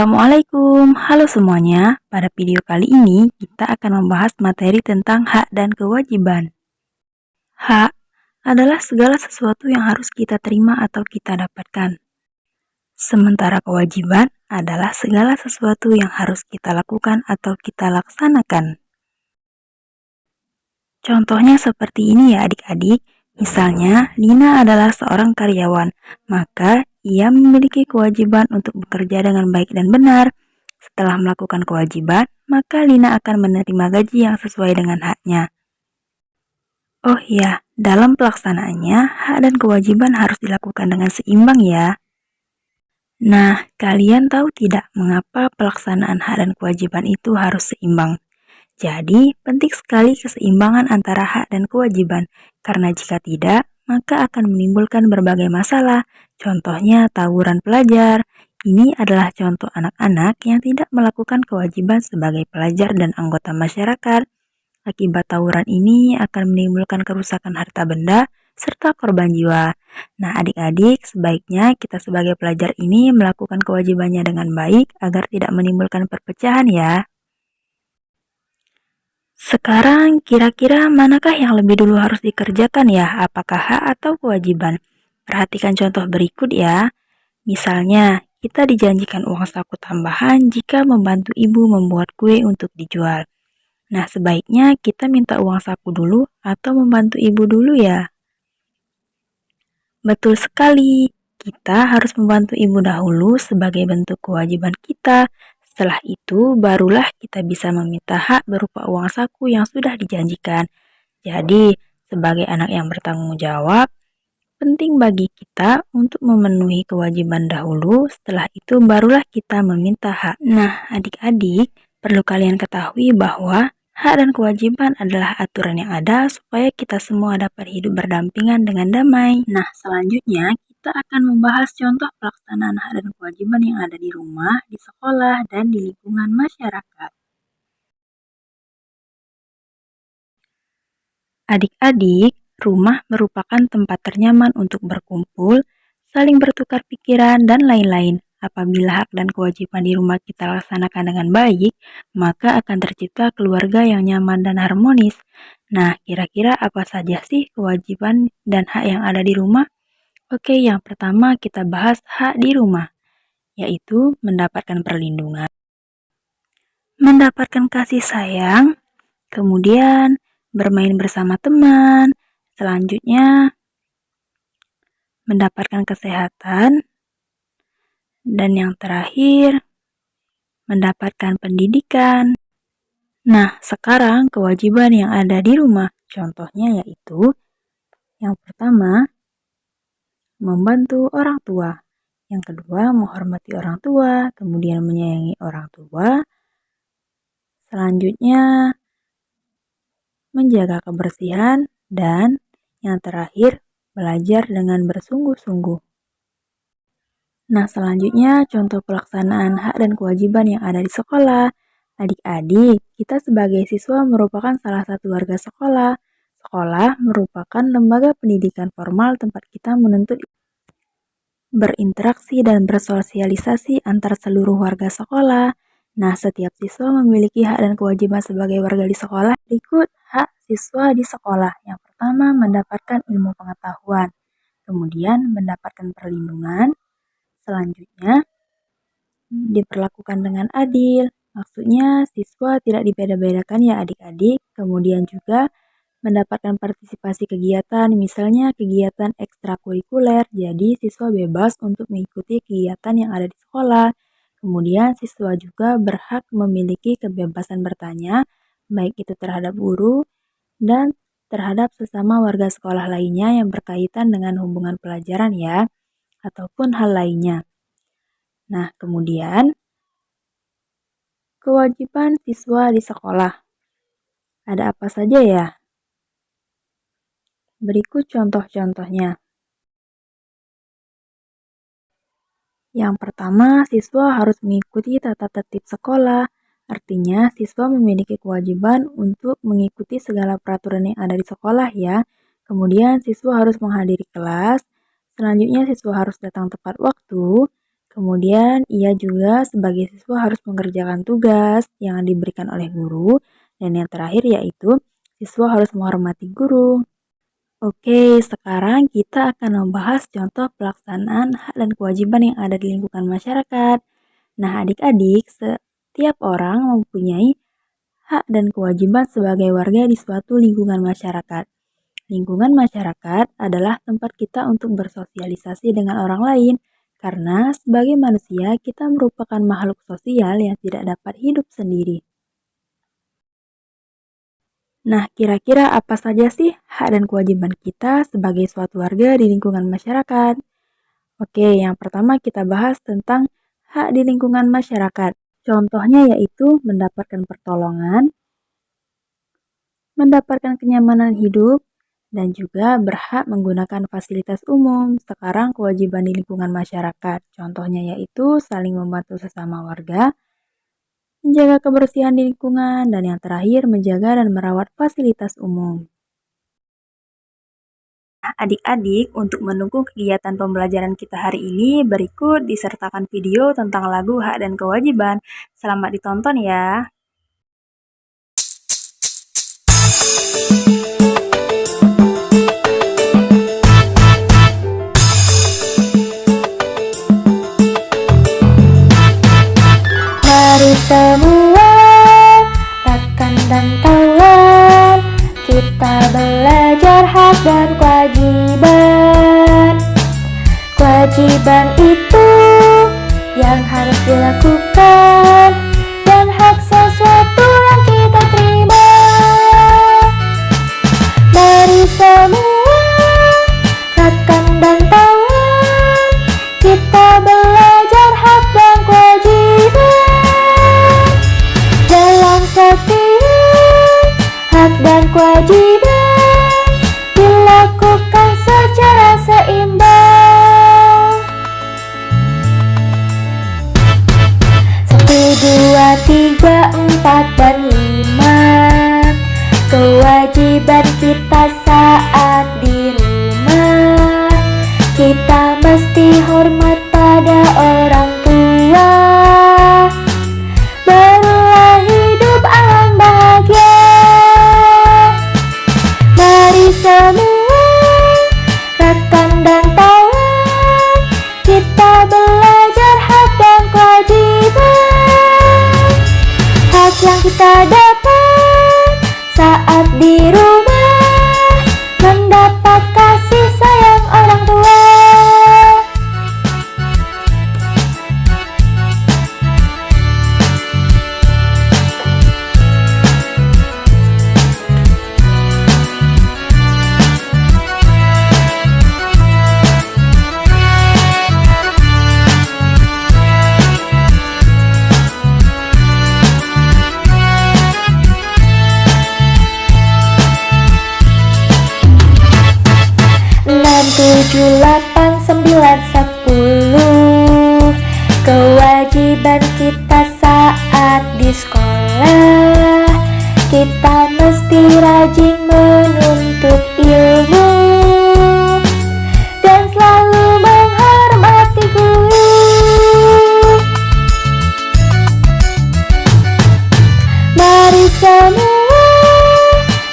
Assalamualaikum, halo semuanya. Pada video kali ini kita akan membahas materi tentang hak dan kewajiban. Hak adalah segala sesuatu yang harus kita terima atau kita dapatkan. Sementara kewajiban adalah segala sesuatu yang harus kita lakukan atau kita laksanakan. Contohnya seperti ini ya adik-adik. Misalnya, Lina adalah seorang karyawan, maka ia memiliki kewajiban untuk bekerja dengan baik dan benar. Setelah melakukan kewajiban, maka Lina akan menerima gaji yang sesuai dengan haknya. Oh iya, dalam pelaksanaannya, hak dan kewajiban harus dilakukan dengan seimbang ya. Nah, kalian tahu tidak mengapa pelaksanaan hak dan kewajiban itu harus seimbang? Jadi, penting sekali keseimbangan antara hak dan kewajiban, karena jika tidak, maka akan menimbulkan berbagai masalah. Contohnya, tawuran pelajar. Ini adalah contoh anak-anak yang tidak melakukan kewajiban sebagai pelajar dan anggota masyarakat. Akibat tawuran ini akan menimbulkan kerusakan harta benda serta korban jiwa. Nah, adik-adik, sebaiknya kita sebagai pelajar ini melakukan kewajibannya dengan baik agar tidak menimbulkan perpecahan ya. Sekarang kira-kira manakah yang lebih dulu harus dikerjakan ya? Apakah hak atau kewajiban? Perhatikan contoh berikut ya. Misalnya, kita dijanjikan uang saku tambahan jika membantu ibu membuat kue untuk dijual. Nah, sebaiknya kita minta uang saku dulu atau membantu ibu dulu ya. Betul sekali. Kita harus membantu ibu dahulu sebagai bentuk kewajiban kita. Setelah itu, barulah kita bisa meminta hak berupa uang saku yang sudah dijanjikan. Jadi, sebagai anak yang bertanggung jawab, penting bagi kita untuk memenuhi kewajiban dahulu. Setelah itu, barulah kita meminta hak. Nah, adik-adik, perlu kalian ketahui bahwa hak dan kewajiban adalah aturan yang ada supaya kita semua dapat hidup berdampingan dengan damai. Nah, selanjutnya kita akan membahas contoh pelaksanaan hak dan kewajiban yang ada di rumah, di sekolah, dan di lingkungan masyarakat. Adik-adik, rumah merupakan tempat ternyaman untuk berkumpul, saling bertukar pikiran, dan lain-lain. Apabila hak dan kewajiban di rumah kita laksanakan dengan baik, maka akan tercipta keluarga yang nyaman dan harmonis. Nah, kira-kira apa saja sih kewajiban dan hak yang ada di rumah? Oke, yang pertama kita bahas hak di rumah, yaitu mendapatkan perlindungan, mendapatkan kasih sayang, kemudian bermain bersama teman, selanjutnya mendapatkan kesehatan, dan yang terakhir mendapatkan pendidikan. Nah, sekarang kewajiban yang ada di rumah, contohnya yaitu yang pertama, membantu orang tua. Yang kedua, menghormati orang tua, kemudian menyayangi orang tua. Selanjutnya, menjaga kebersihan, dan yang terakhir, belajar dengan bersungguh-sungguh. Nah, selanjutnya contoh pelaksanaan hak dan kewajiban yang ada di sekolah. Adik-adik, kita sebagai siswa merupakan salah satu warga sekolah. Sekolah merupakan lembaga pendidikan formal tempat kita menuntut berinteraksi dan bersosialisasi antar seluruh warga sekolah. Nah, setiap siswa memiliki hak dan kewajiban sebagai warga di sekolah. Berikut hak siswa di sekolah. Yang pertama, mendapatkan ilmu pengetahuan. Kemudian, mendapatkan perlindungan. Selanjutnya, diperlakukan dengan adil. Maksudnya, siswa tidak dibeda-bedakan ya adik-adik. Kemudian juga, mendapatkan partisipasi kegiatan, misalnya kegiatan ekstrakurikuler, jadi siswa bebas untuk mengikuti kegiatan yang ada di sekolah. Kemudian siswa juga berhak memiliki kebebasan bertanya, baik itu terhadap guru dan terhadap sesama warga sekolah lainnya yang berkaitan dengan hubungan pelajaran ya, ataupun hal lainnya. Nah, kemudian kewajiban siswa di sekolah. Ada apa saja ya? Berikut contoh-contohnya. Yang pertama, siswa harus mengikuti tata tertib sekolah. Artinya, siswa memiliki kewajiban untuk mengikuti segala peraturan yang ada di sekolah ya. Kemudian, siswa harus menghadiri kelas. Selanjutnya, siswa harus datang tepat waktu. Kemudian, ia juga sebagai siswa harus mengerjakan tugas yang diberikan oleh guru. Dan yang terakhir yaitu, siswa harus menghormati guru. Oke, sekarang kita akan membahas contoh pelaksanaan hak dan kewajiban yang ada di lingkungan masyarakat. Nah, adik-adik, setiap orang mempunyai hak dan kewajiban sebagai warga di suatu lingkungan masyarakat. Lingkungan masyarakat adalah tempat kita untuk bersosialisasi dengan orang lain, karena sebagai manusia kita merupakan makhluk sosial yang tidak dapat hidup sendiri. Nah, kira-kira apa saja sih hak dan kewajiban kita sebagai suatu warga di lingkungan masyarakat? Oke, yang pertama kita bahas tentang hak di lingkungan masyarakat. Contohnya yaitu mendapatkan pertolongan, mendapatkan kenyamanan hidup, dan juga berhak menggunakan fasilitas umum. Sekarang kewajiban di lingkungan masyarakat, contohnya yaitu saling membantu sesama warga, menjaga kebersihan di lingkungan, dan yang terakhir menjaga dan merawat fasilitas umum. Adik-adik, untuk mendukung kegiatan pembelajaran kita hari ini, berikut disertakan video tentang lagu hak dan kewajiban. Selamat ditonton ya. Mari semua rekan dan kawan, kita belajar hak dan kewajiban. Kewajiban itu yang harus dilakukan, dan hak sesuatu yang kita terima. Mari semua rekan dan kawan, kita belajar hak dan kewajiban. Dalam setiap hak dan kewajiban dilakukan secara seimbang. 1, 2, 3, 4, dan 5. Kewajiban kita saat di rumah, kita mesti hormat pada orang tua, barulah hidup aman bahagia. Mari semua rekan dan kawan, kita belajar hak dan kewajiban. Hak yang kita dapat saat di rumah, mendapat kasih sayang orang tua. Enam, 7, 8, 9, 10. Kewajiban kita saat di sekolah, kita mesti rajin menuntut ilmu dan selalu menghormati guru. Mari semua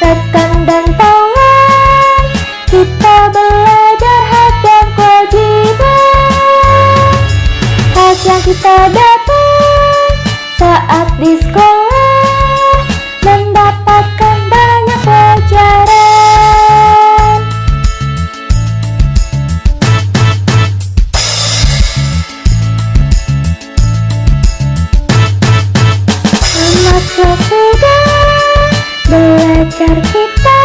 rekan dan kawan, kita belajar hak dan kewajiban. Hak yang kita dapat saat di sekolah, mendapatkan banyak pelajaran. Tamatlah sudah belajar kita,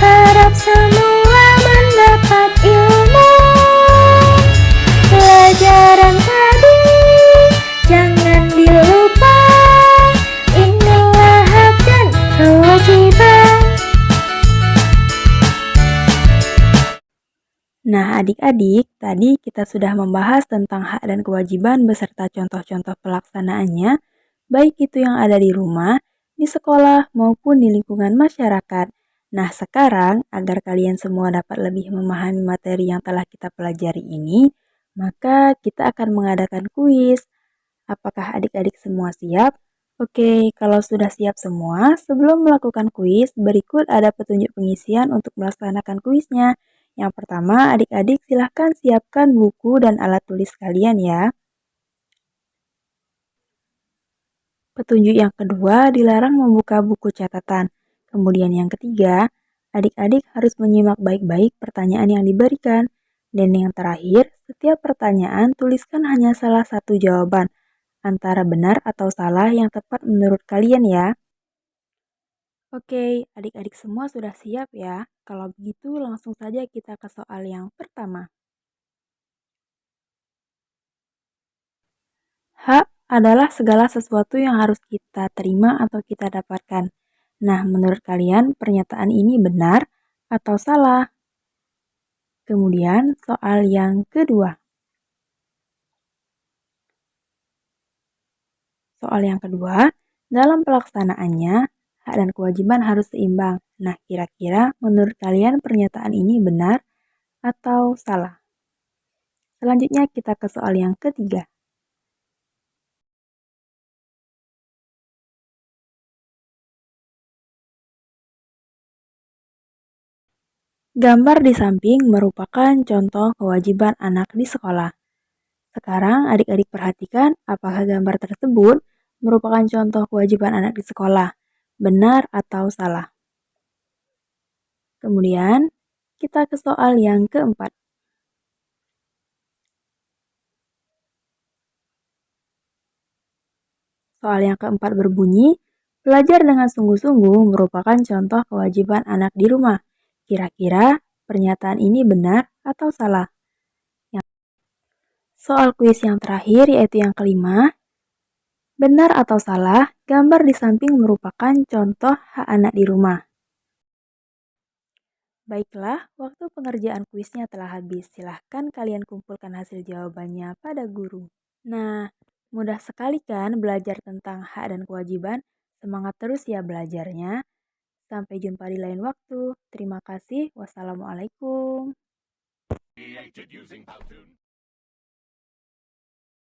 harap semua mendapat ilmu. Pelajaran tadi jangan dilupa, inilah hak dan kewajiban. Nah, adik-adik, tadi kita sudah membahas tentang hak dan kewajiban beserta contoh-contoh pelaksanaannya, baik itu yang ada di rumah, di sekolah, maupun di lingkungan masyarakat. Nah, sekarang agar kalian semua dapat lebih memahami materi yang telah kita pelajari ini, maka kita akan mengadakan kuis. Apakah adik-adik semua siap? Oke, kalau sudah siap semua, sebelum melakukan kuis, berikut ada petunjuk pengisian untuk melaksanakan kuisnya. Yang pertama, adik-adik silahkan siapkan buku dan alat tulis kalian ya. Petunjuk yang kedua, dilarang membuka buku catatan. Kemudian yang ketiga, adik-adik harus menyimak baik-baik pertanyaan yang diberikan. Dan yang terakhir, setiap pertanyaan tuliskan hanya salah satu jawaban, antara benar atau salah yang tepat menurut kalian ya. Oke, adik-adik semua sudah siap ya? Kalau begitu langsung saja kita ke soal yang pertama. Hak adalah segala sesuatu yang harus kita terima atau kita dapatkan. Nah, menurut kalian pernyataan ini benar atau salah? Kemudian soal yang kedua. Soal yang kedua, dalam pelaksanaannya, hak dan kewajiban harus seimbang. Nah, kira-kira menurut kalian pernyataan ini benar atau salah? Selanjutnya kita ke soal yang ketiga. Gambar di samping merupakan contoh kewajiban anak di sekolah. Sekarang adik-adik perhatikan apakah gambar tersebut merupakan contoh kewajiban anak di sekolah, benar atau salah. Kemudian kita ke soal yang keempat. Soal yang keempat berbunyi, belajar dengan sungguh-sungguh merupakan contoh kewajiban anak di rumah. Kira-kira pernyataan ini benar atau salah? Soal kuis yang terakhir yaitu yang kelima, benar atau salah, gambar di samping merupakan contoh hak anak di rumah. Baiklah, waktu pengerjaan kuisnya telah habis. Silahkan kalian kumpulkan hasil jawabannya pada guru. Nah, mudah sekali kan belajar tentang hak dan kewajiban? Semangat terus ya belajarnya. Sampai jumpa di lain waktu. Terima kasih. Wassalamualaikum.